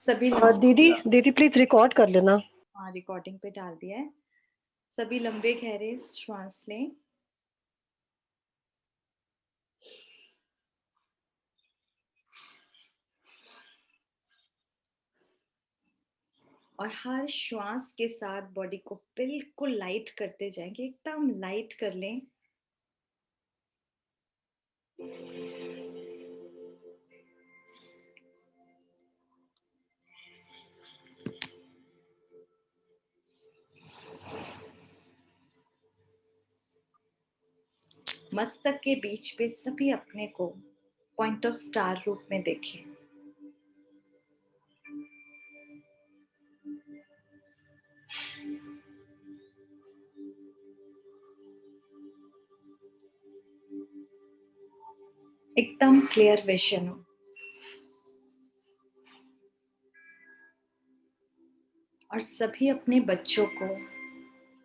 सभी दीदी दीदी प्लीज रिकॉर्ड कर लेना। हाँ, रिकॉर्डिंग पे डाल दिया है। सभी लंबे गहरे श्वास लें और हर श्वास के साथ बॉडी को बिल्कुल लाइट करते जाएंगे, एकदम लाइट कर लें। मस्तक के बीच पे सभी अपने को पॉइंट ऑफ स्टार रूप में देखें। एकदम क्लियर विजन हो। और सभी अपने बच्चों को,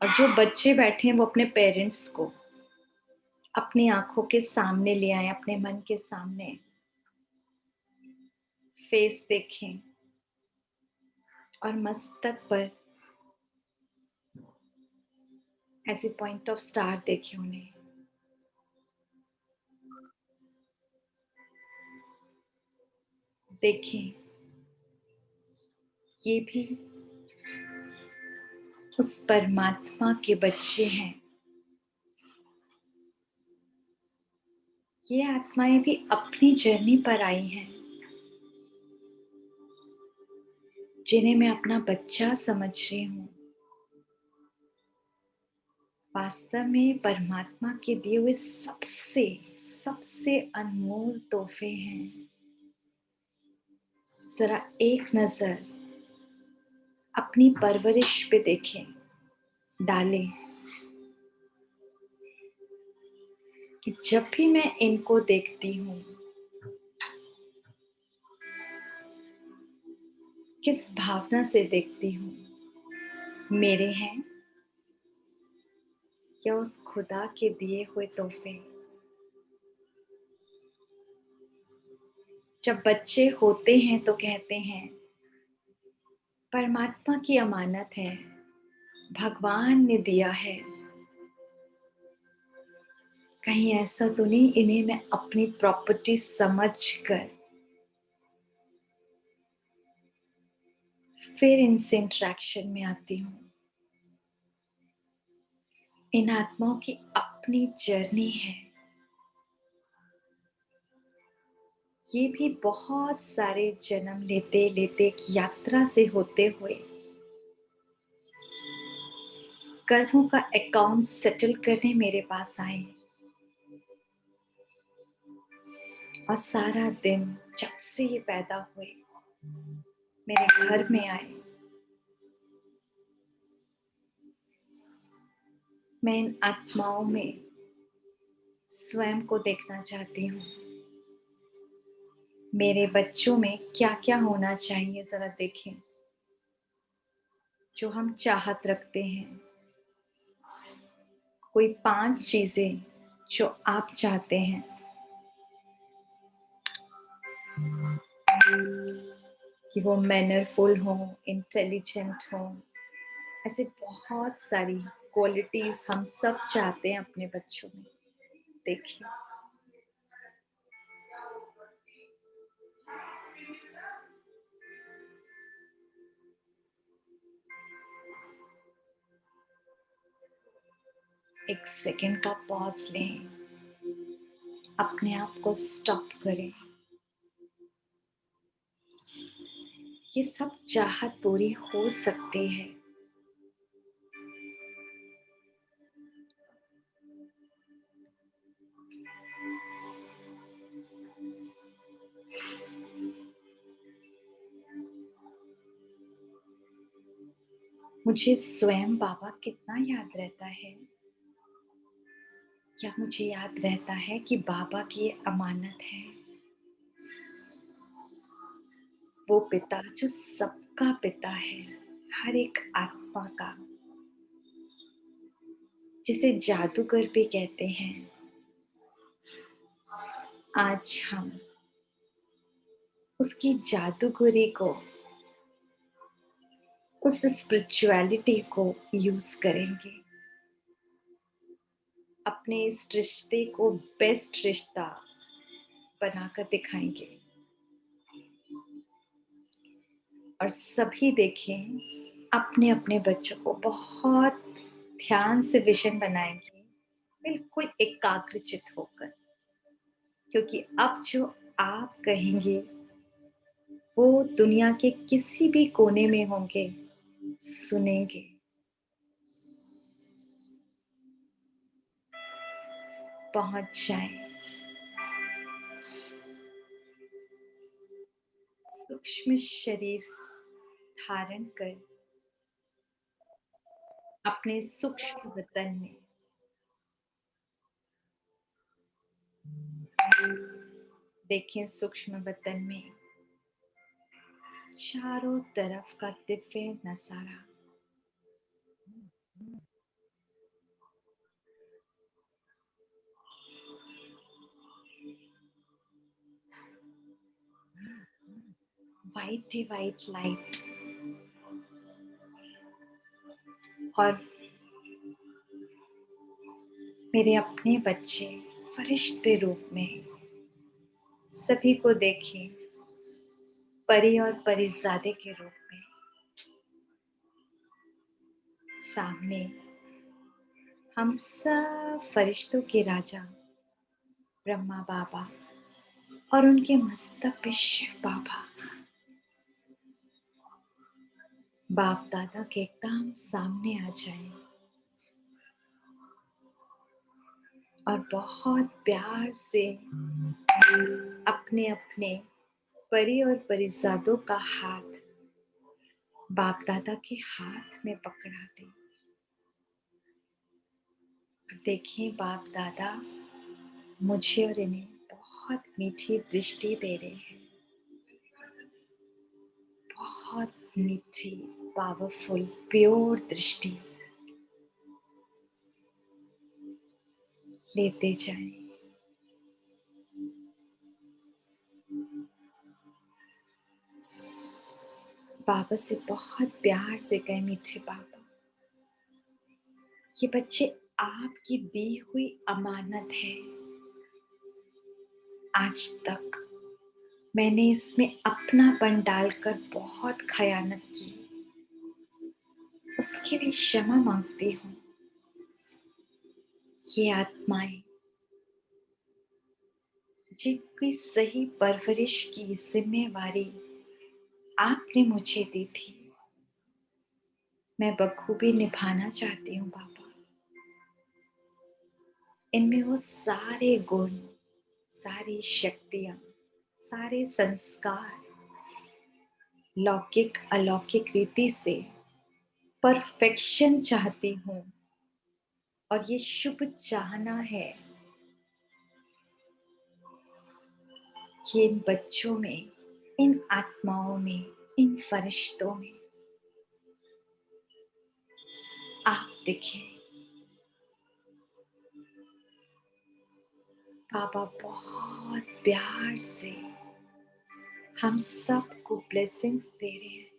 और जो बच्चे बैठे हैं वो अपने पेरेंट्स को अपनी आंखों के सामने ले आए, अपने मन के सामने फेस देखें और मस्तक पर ऐसे पॉइंट ऑफ स्टार देखें उन्हें। देखें ये भी उस परमात्मा के बच्चे हैं। ये आत्माएं भी अपनी जर्नी पर आई हैं, जिन्हें मैं अपना बच्चा समझ रही हूँ। वास्तव में परमात्मा के दिए हुए सबसे सबसे अनमोल तोहफे हैं। जरा एक नजर अपनी परवरिश पे देखें, डालें कि जब भी मैं इनको देखती हूँ, किस भावना से देखती हूँ। मेरे हैं या उस खुदा के दिए हुए तोहफे। जब बच्चे होते हैं तो कहते हैं परमात्मा की अमानत है, भगवान ने दिया है। कहीं ऐसा तो नहीं इन्हें मैं अपनी प्रॉपर्टी समझकर फिर इनसे इंटरेक्शन में आती हूँ। इन आत्माओं की अपनी जर्नी है। ये भी बहुत सारे जन्म लेते लेते एक यात्रा से होते हुए कर्मों का अकाउंट सेटल करने मेरे पास आए। और सारा दिन जब से ये पैदा हुए मेरे घर में आए, मैं इन आत्माओं में स्वयं को देखना चाहती हूँ। मेरे बच्चों में क्या क्या होना चाहिए जरा देखें। जो हम चाहत रखते हैं, कोई 5 चीजें जो आप चाहते हैं कि वो मैनरफुल हो, इंटेलिजेंट हो। ऐसे बहुत सारी क्वालिटीज हम सब चाहते हैं अपने बच्चों में। देखिए एक सेकेंड का पॉज लें, अपने आप को स्टॉप करें। ये सब चाहत पूरी हो सकती है। मुझे स्वयं बाबा कितना याद रहता है। क्या मुझे याद रहता है कि बाबा की अमानत है, वो पिता जो सबका पिता है, हर एक आत्मा का, जिसे जादूगर भी कहते हैं। आज हम उसकी जादूगरी को उस स्पिरिचुअलिटी को यूज करेंगे, अपने इस रिश्ते को बेस्ट रिश्ता बनाकर दिखाएंगे। और सभी देखें, अपने अपने बच्चों को बहुत ध्यान से विजन बनाएंगे, बिल्कुल एकाग्रचित होकर, क्योंकि अब जो आप कहेंगे वो दुनिया के किसी भी कोने में होंगे सुनेंगे। पहुंच जाएं, सूक्ष्म शरीर धारण कर अपने सूक्ष्म वतन में देखें। सूक्ष्म वतन में चारों तरफ का दिव्य नजारा, वाइट ही वाइट लाइट, और मेरे अपने बच्चे फरिश्ते रूप में सभी को देखें, परी और परिजादे के रूप में। सामने हम सब फरिश्तों के राजा ब्रह्मा बाबा और उनके मस्तक पे शिव बाबा, बाप दादा के एकदम सामने आ जाएं और बहुत प्यार से अपने अपने परी और परिजादों का हाथ बाप दादा के हाथ में पकड़ा दे। देखिए, बाप दादा मुझे और इन्हें बहुत मीठी दृष्टि दे रहे हैं, बहुत मीठी, पावरफुल, प्योर दृष्टि। लेते जाएं। बाबा से बहुत प्यार से कहे, मीठे बाबा, ये बच्चे आपकी दी हुई अमानत है। आज तक मैंने इसमें अपनापन डालकर बहुत खयानत की, उसके लिए क्षमा मांगती हूँ। ये आत्माएं जिनकी सही परवरिश की जिम्मेवारी आपने मुझे दी थी, मैं बखूबी निभाना चाहती हूँ बाबा। इनमें वो सारे गुण, सारी शक्तियाँ, सारे संस्कार लौकिक अलौकिक रीति से परफेक्शन चाहती हूँ, और ये शुभ चाहना है कि इन बच्चों में, इन आत्माओं में, इन फरिश्तों में आप दिखें। बाबा बहुत प्यार से हम सबको ब्लेसिंग्स दे रहे हैं।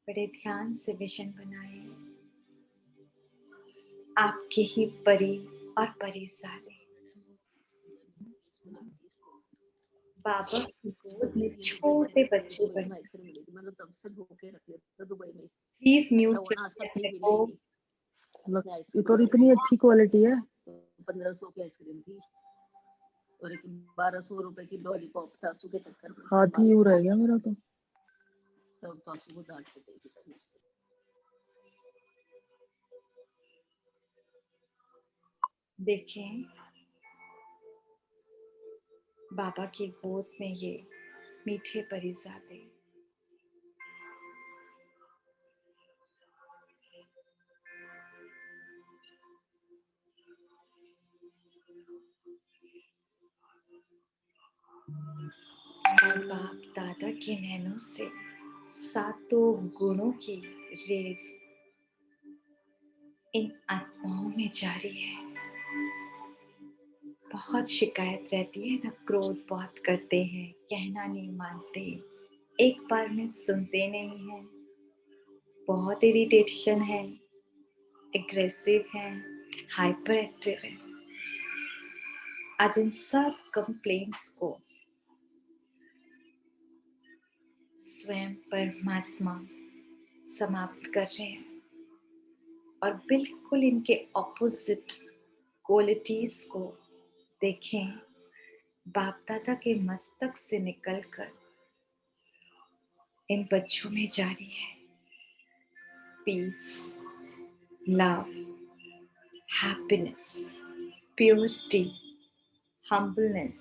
बड़े ध्यान से विजन बनाए, आपके ही परी और परिसाले बाबा की गोद में छोटे बच्चे बन। मतलब तब से धोके रख लेता दुबई में। प्लीज अच्छा म्यूट वो ना आज करिए तक अपने भी को। नहीं ली। ये तो इतनी अच्छी क्वालिटी है। 1500 की आइसक्रीम थी और एक 1200 रुपए की लॉलीपॉप था। आंसू के चक्कर में हाथ ही यूं रह गया मेरा तो। सब तो आंसू को डांट के देगी तब मुझसे। देखें, बाबा की गोद में ये मीठे परिजादे और बाप दादा के नैनों से सातों गुणों की रेस इन आत्माओं में जारी है। बहुत शिकायत रहती है ना, क्रोध बहुत करते हैं, कहना नहीं मानते, एक बार में सुनते नहीं हैं, बहुत इरिटेशन है, एग्रेसिव हैं, हाइपर एक्टिव हैं। आज इन सब कंप्लेंट्स को स्वयं परमात्मा समाप्त कर रहे हैं और बिल्कुल इनके ऑपोजिट क्वालिटीज को देखें। बाप दादा के मस्तक से निकलकर इन बच्चों में जारी है peace, love, happiness, purity, humbleness,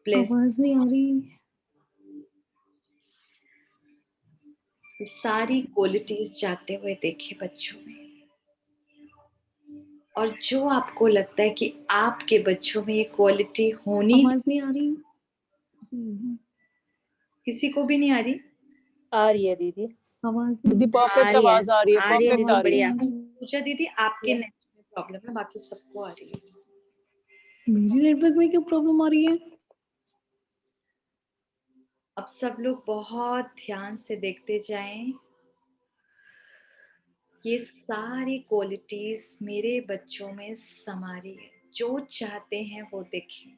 bliss. आवाज नहीं आ रही। ये सारी क्वालिटीज जाते हुए देखे बच्चों में। और जो आपको लगता है कि आपके बच्चों में ये क्वालिटी होनी, आवाज नहीं आ रही। किसी को भी नहीं आ रही। आ रही है दीदी। आवाज दीदी परफेक्ट आवाज आ रही है, परफेक्ट दीदी आ रही है। बढ़िया। पूजा दीदी आपके नेट में प्रॉब्लम है, बाकी सबको आ रही है। मेरे नेटवर्क में क्यों प्रॉब्लम आ रही है? अब सब लोग बहुत ध्यान से देखते जाएं। ये सारी क्वालिटीज मेरे बच्चों में समा रही है। जो चाहते हैं वो देखें।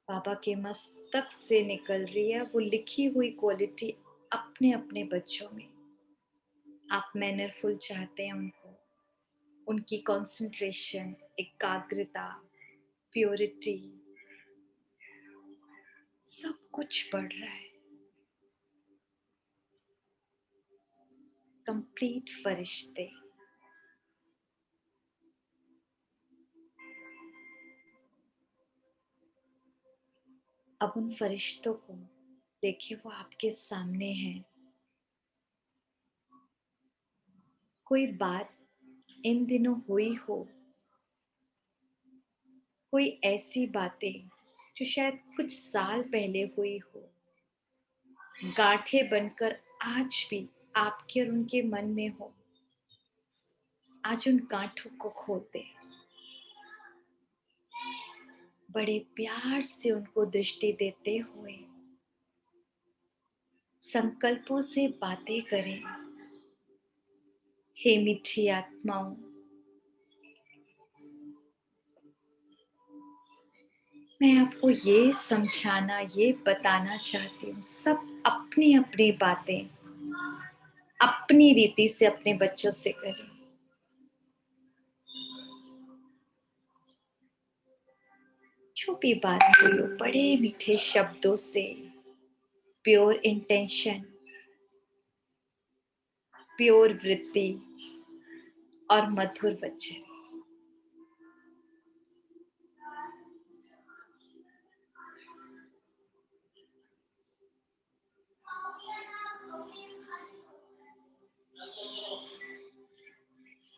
बाबा के मस्तक से निकल रही है वो लिखी हुई क्वालिटी अपने अपने बच्चों में। आप मैनरफुल चाहते हैं उनको, उनकी कंसंट्रेशन, एकाग्रता, प्योरिटी, सब कुछ बढ़ रहा है। कंप्लीट फरिश्ते। अब उन फरिश्तों को देखिए, वो आपके सामने हैं। कोई बात इन दिनों हुई हो, कोई ऐसी बातें जो शायद कुछ साल पहले हुई हो, गांठें बनकर आज भी आपके और उनके मन में हो। आज उन गांठों को खोलते, बड़े प्यार से उनको दृष्टि देते हुए संकल्पों से बातें करें। हे मीठी आत्माओं, मैं आपको ये समझाना, ये बताना चाहती हूँ, सब अपनी अपनी बातें अपनी रीति से अपने बच्चों से करें। जो भी बात हुई हो, बड़े मीठे शब्दों से, प्योर इंटेंशन, प्योर वृत्ति और मधुर वचन।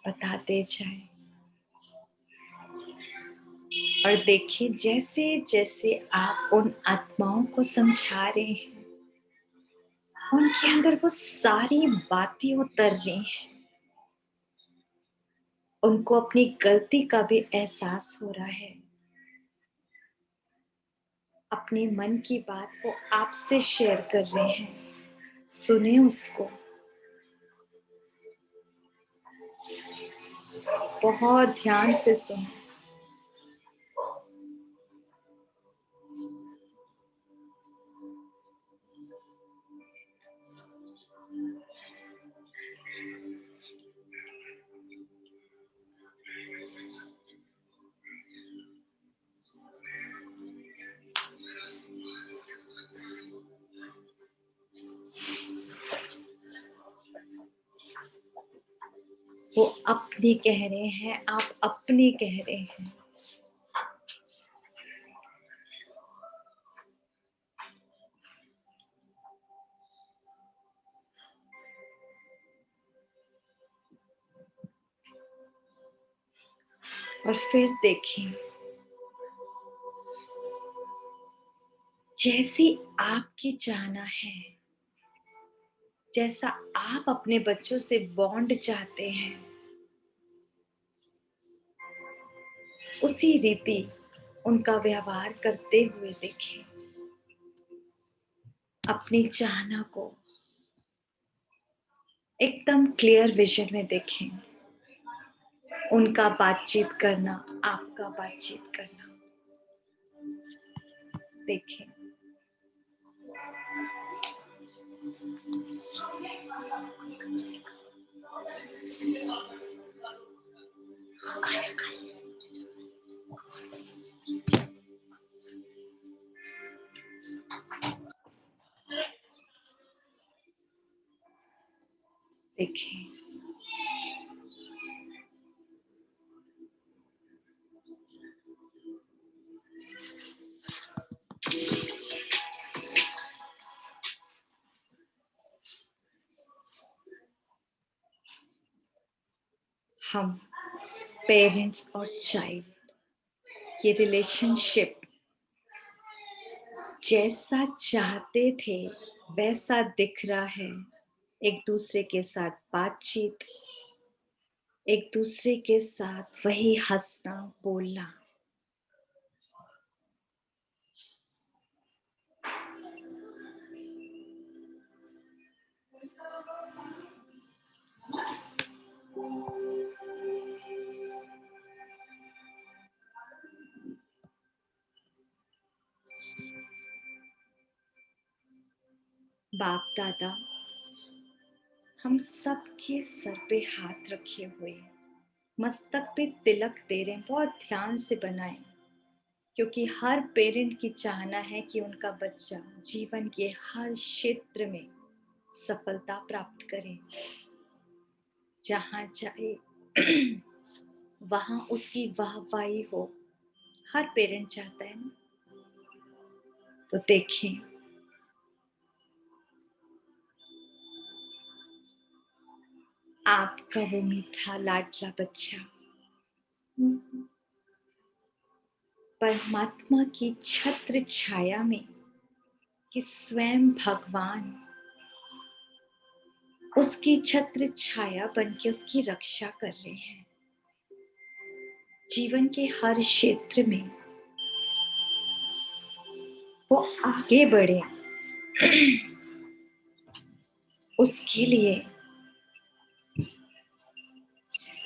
बताते जाएं और देखिए, जैसे जैसे आप उन आत्माओं को समझा रहे हैं, उनके अंदर वो सारी बातें उतर रही हैं। उनको अपनी गलती का भी एहसास हो रहा है। अपने मन की बात वो आपसे शेयर कर रहे हैं। सुने उसको, बहुत ध्यान से सुने। वो अपनी कह रहे हैं, आप अपनी कह रहे हैं। और फिर देखें, जैसी आपकी चाहना है, जैसा आप अपने बच्चों से बॉन्ड चाहते हैं, उसी रीति उनका व्यवहार करते हुए देखें। अपनी चाहना को एकदम क्लियर विजन में देखें। उनका बातचीत करना, आपका बातचीत करना देखें। देखें हम पेरेंट्स और चाइल्ड, ये रिलेशनशिप जैसा चाहते थे वैसा दिख रहा है। एक दूसरे के साथ बातचीत, एक दूसरे के साथ वही हंसना बोलना। बाप दादा हम सबके सर पे हाथ रखे हुए, मस्तक पे तिलक दे रहे हैं। बहुत ध्यान से बनाएं, क्योंकि हर पेरेंट की चाहना है कि उनका बच्चा जीवन के हर क्षेत्र में सफलता प्राप्त करे। जहां जाए वहां उसकी वाहवाही हो। हर पेरेंट चाहता है ना। तो देखें, आपका वो मीठा लाडला बच्चा परमात्मा की छत्र छाया में, कि स्वयं भगवान उसकी छत्र छाया बन के उसकी रक्षा कर रहे हैं। जीवन के हर क्षेत्र में वो आगे बढ़े, उसके लिए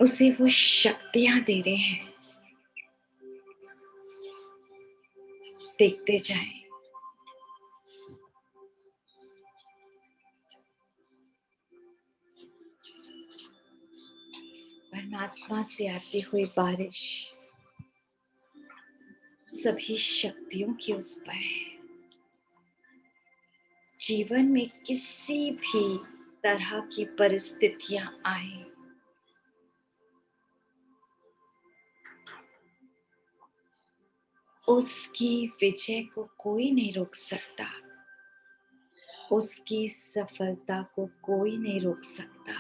उसे वो शक्तियां दे रहे हैं। देखते जाएं। परमात्मा से आती हुई बारिश सभी शक्तियों की उस पर है। जीवन में किसी भी तरह की परिस्थितियां आए, उसकी विजय को कोई नहीं रोक सकता। उसकी सफलता को कोई नहीं रोक सकता,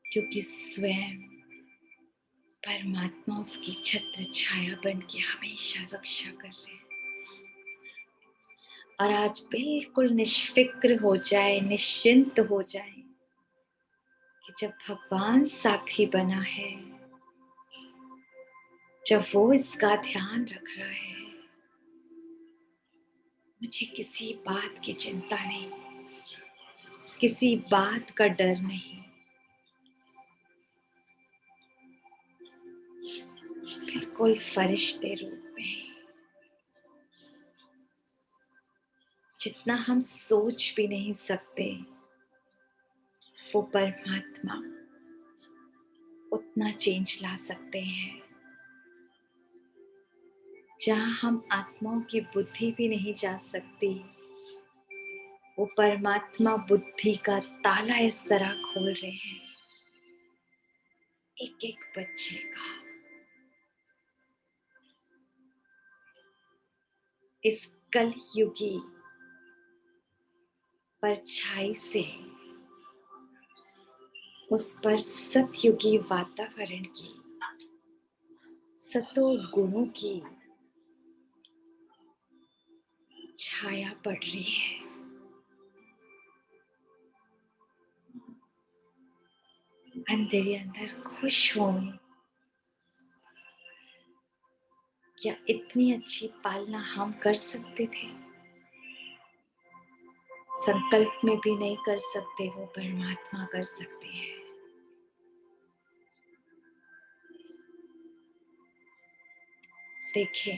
क्योंकि स्वयं परमात्मा उसकी छत्र छाया बन के हमेशा रक्षा कर रहे हैं। और आज बिल्कुल निष्फिक्र हो जाए, निश्चिंत हो जाए कि जब भगवान साथी बना है, जब वो इसका ध्यान रख रहा है, मुझे किसी बात की चिंता नहीं, किसी बात का डर नहीं। बिल्कुल फरिश्ते रूप में, जितना हम सोच भी नहीं सकते, वो परमात्मा उतना चेंज ला सकते हैं। जहाँ हम आत्माओं की बुद्धि भी नहीं जा सकती, वो परमात्मा बुद्धि का ताला इस तरह खोल रहे हैं। एक एक बच्चे का इस कलयुगी परछाई से उस पर सतयुगी वातावरण की, सतो गुणों की छाया पड़ रही है। अंदर ही अंदर खुश हो, क्या इतनी अच्छी पालना हम कर सकते थे? संकल्प में भी नहीं कर सकते, वो परमात्मा कर सकते हैं। देखिए,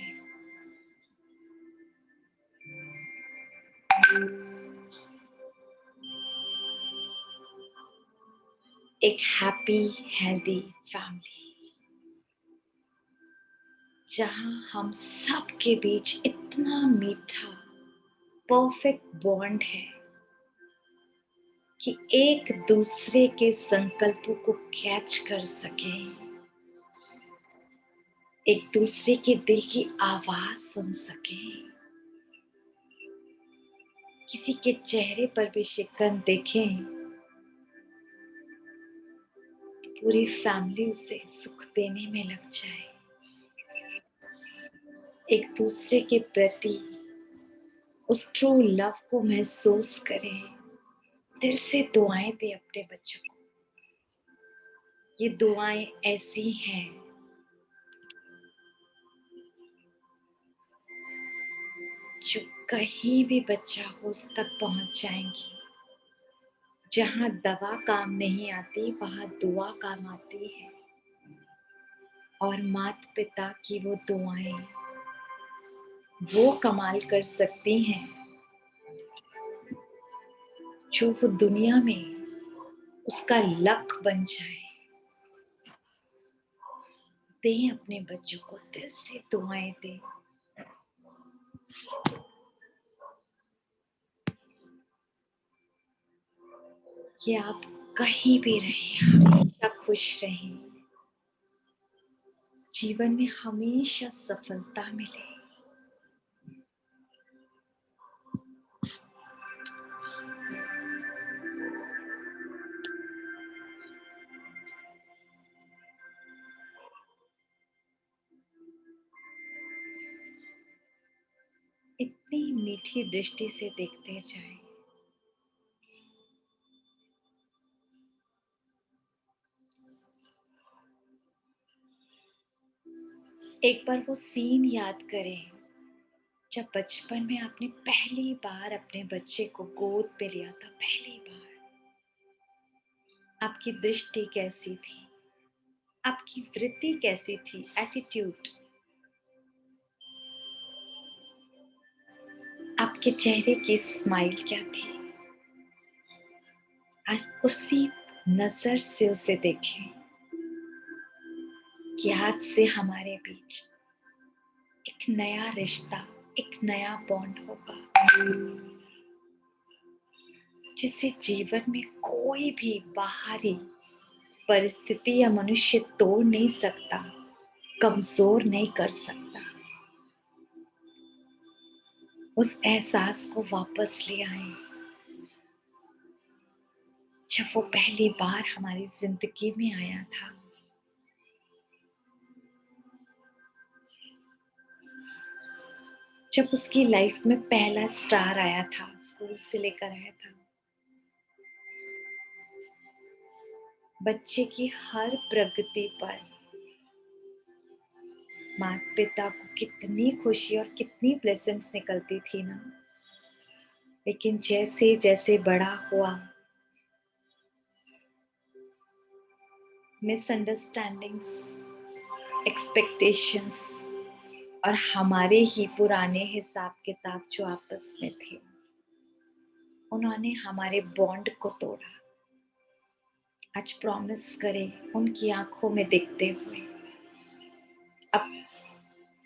एक हैप्पी हेल्दी फैमिली जहां हम सब के बीच इतना मीठा परफेक्ट बॉन्ड है कि एक दूसरे के संकल्पों को कैच कर सके, एक दूसरे के दिल की आवाज सुन सके, किसी के चेहरे पर भी शिकन देखें, पूरी फैमिली उसे सुख देने में लग जाए। एक दूसरे के प्रति उस ट्रू लव को महसूस करें, दिल से दुआएं दे अपने बच्चों को। ये दुआएं ऐसी हैं जो कहीं भी बच्चा हो उस तक पहुंच जाएंगी। जहां दवा काम नहीं आती वहां दुआ काम आती है, और माता पिता की वो दुआएं वो कमाल कर सकती हैं जो वो दुनिया में उसका लक बन जाए। दें अपने बच्चों को दिल से दुआएं दें। कि आप कहीं भी रहें हमेशा खुश रहें, जीवन में हमेशा सफलता मिले। इतनी मीठी दृष्टि से देखते जाएं। एक बार वो सीन याद करें जब बचपन में आपने पहली बार अपने बच्चे को गोद पे लिया था। पहली बार आपकी दृष्टि कैसी थी, आपकी वृत्ति कैसी थी, एटीट्यूड, आपके चेहरे की स्माइल क्या थी। आज उसी नजर से उसे देखें कि आज से हमारे बीच एक नया रिश्ता, एक नया बॉन्ड होगा जिसे जीवन में कोई भी बाहरी परिस्थिति या मनुष्य तोड़ नहीं सकता, कमजोर नहीं कर सकता। उस एहसास को वापस ले आए जब वो पहली बार हमारी जिंदगी में आया था। जब उसकी लाइफ में पहला स्टार आया था, स्कूल से लेकर आया था। बच्चे की हर प्रगति पर माता पिता को कितनी खुशी और कितनी ब्लेसिंग्स निकलती थी ना। लेकिन जैसे जैसे बड़ा हुआ, मिसअंडरस्टैंडिंग्स, एक्सपेक्टेशंस और हमारे ही पुराने हिसाब किताब जो आपस में थे, उन्होंने हमारे बॉन्ड को तोड़ा। आज प्रॉमिस करें उनकी आंखों में देखते हुए,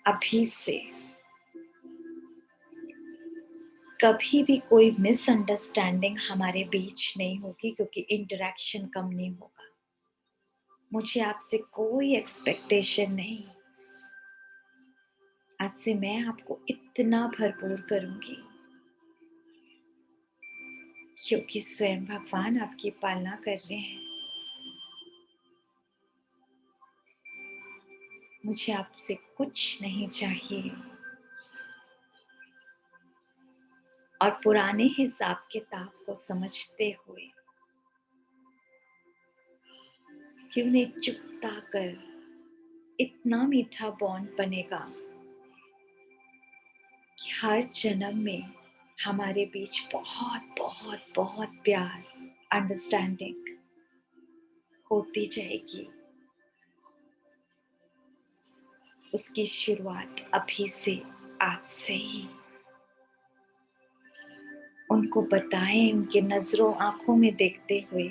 अभी से कभी भी कोई मिसअंडरस्टैंडिंग हमारे बीच नहीं होगी, क्योंकि इंटरेक्शन कम नहीं होगा। मुझे आपसे कोई एक्सपेक्टेशन नहीं। आज से मैं आपको इतना भरपूर करूंगी क्योंकि स्वयं भगवान आपकी पालना कर रहे हैं। मुझे आपसे कुछ नहीं चाहिए। और पुराने हिसाब किताब को समझते हुए कि उन्हें चुकता कर इतना मीठा बॉन्ड बनेगा हर जन्म में हमारे बीच बहुत बहुत बहुत प्यार, अंडरस्टैंडिंग होती जाएगी। उसकी शुरुआत अभी से, आज से ही। उनको बताएं, उनके नजरों आंखों में देखते हुए,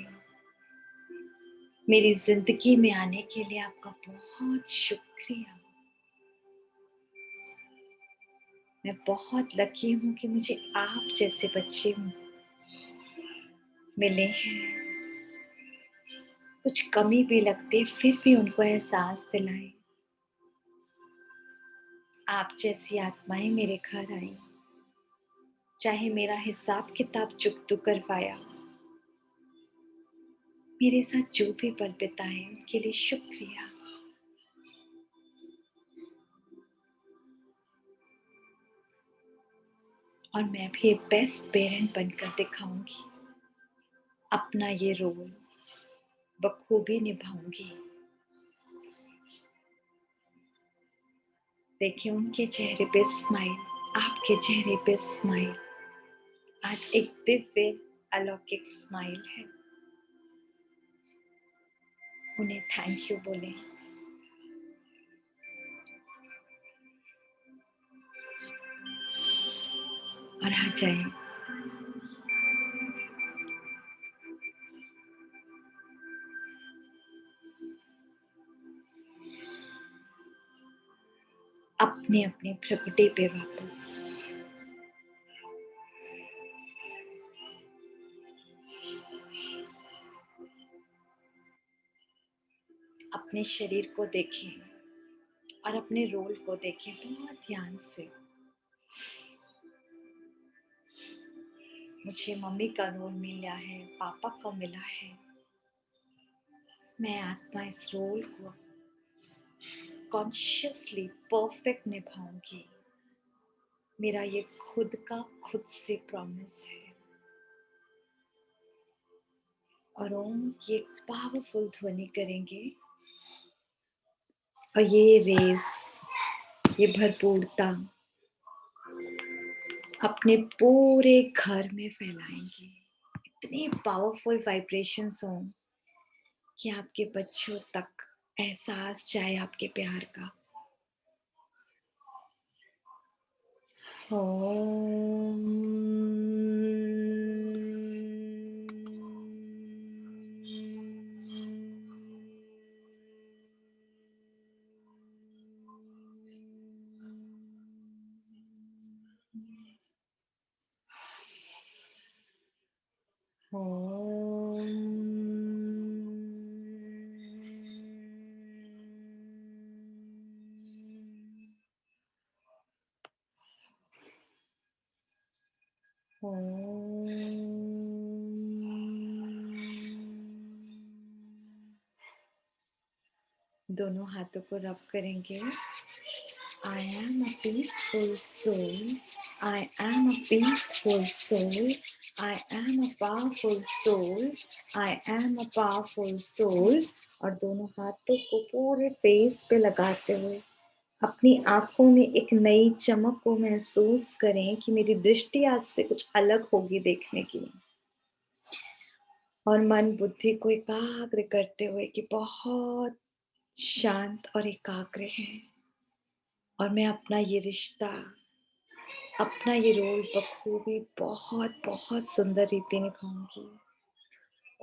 मेरी जिंदगी में आने के लिए आपका बहुत शुक्रिया। मैं बहुत लकी हूँ कि मुझे आप जैसे बच्चे मिले हैं। कुछ कमी भी लगती फिर भी उनको एहसास दिलाएं। आप जैसी आत्माएं मेरे घर आई, चाहे मेरा हिसाब किताब चुकतू कर पाया, मेरे साथ जो भी पल बिताए उनके लिए शुक्रिया। और मैं भी एक बेस्ट पेरेंट बनकर दिखाऊंगी। अपना ये रोल बखूबी निभाऊंगी। देखिए उनके चेहरे पे स्माइल, आपके चेहरे पे स्माइल। आज एक दिव्य अलौकिक स्माइल है। उन्हें थैंक यू बोलें। और आ जाए। अपने अपने प्रगति पे वापस। अपने शरीर को देखें और अपने रोल को देखें बहुत ध्यान से। मुझे मम्मी का रोल मिला है, पापा का मिला है। मैं आत्मा इस रोल को कॉन्शियसली परफेक्ट निभाऊंगी। मेरा ये खुद का खुद से प्रॉमिस है। और ओम की एक पावरफुल ध्वनि करेंगे और ये रेस, ये भरपूरता अपने पूरे घर में फैलाएंगे। इतनी पावरफुल वाइब्रेशंस हों कि आपके बच्चों तक एहसास जाए आपके प्यार का। दोनों हाथों को रब करेंगे। I am a peaceful soul. I am a peaceful soul. I am a powerful soul. I am a powerful soul. और दोनों हाथों को पूरे फेस पे लगाते हुए अपनी आंखों में एक नई चमक को महसूस करें कि मेरी दृष्टि आज से कुछ अलग होगी देखने की। और मन बुद्धि को एकाग्र करते हुए कि बहुत शांत और एकाग्र है। और मैं अपना ये रिश्ता, अपना ये रोल बखूबी बहुत बहुत सुंदर रीति निभाऊंगी।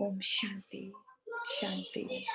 ओम शांति शांति।